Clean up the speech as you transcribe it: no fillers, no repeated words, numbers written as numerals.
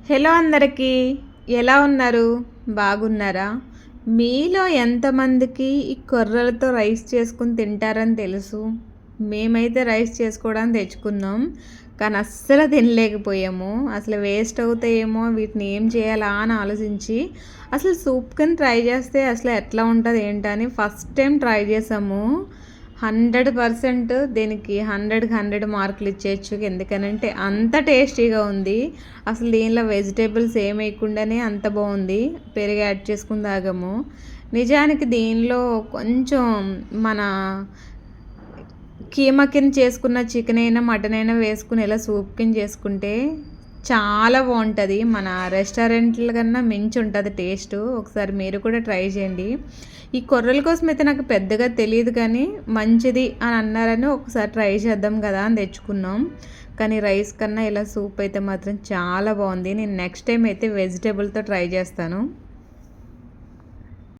Hello అందరికీ, ఎలా ఉన్నారు? బాగున్నారా? మీలో ఎంతమందికి ఈ కొర్రలతో రైస్ చేసుకుని తింటారని తెలుసు? మేమైతే రైస్ చేసుకోవడానికి తెచ్చుకున్నాం, కానీ అస్సలు తినలేకపోయాము. అసలు వేస్ట్ అవుతాయేమో, వీటిని ఏం చేయాలా అని ఆలోచించి అసలు సూప్ కింద ట్రై చేస్తే అసలు ఎట్లా ఉంటుంది ఏంటని ఫస్ట్ టైం ట్రై చేసాము. 100% దీనికి 100కి 100 మార్కులు ఇచ్చేయచ్చు. ఎందుకనంటే అంత టేస్టీగా ఉంది. అసలు దీనిలో వెజిటేబుల్స్ ఏం వేయకుండానే అంత బాగుంది. పెరుగు యాడ్ చేసుకుని తాగాము. నిజానికి దీనిలో కొంచెం మన కీమా కింద చేసుకున్న చికెన్ అయినా మటన్ అయినా వేసుకుని ఇలా సూప్ కింద చేసుకుంటే చాలా బాగుంటుంది. మన రెస్టారెంట్ల కన్నా మించి ఉంటుంది టేస్ట్. ఒకసారి మీరు కూడా ట్రై చేయండి. ఈ కొర్రల కోసం అయితే నాకు పెద్దగా తెలియదు, కానీ మంచిది అని అన్నారని ఒకసారి ట్రై చేద్దాం కదా అని తెచ్చుకున్నాం. కానీ రైస్ కన్నా ఇలా సూప్ అయితే మాత్రం చాలా బాగుంది. నేను నెక్స్ట్ టైం అయితే వెజిటేబుల్తో ట్రై చేస్తాను.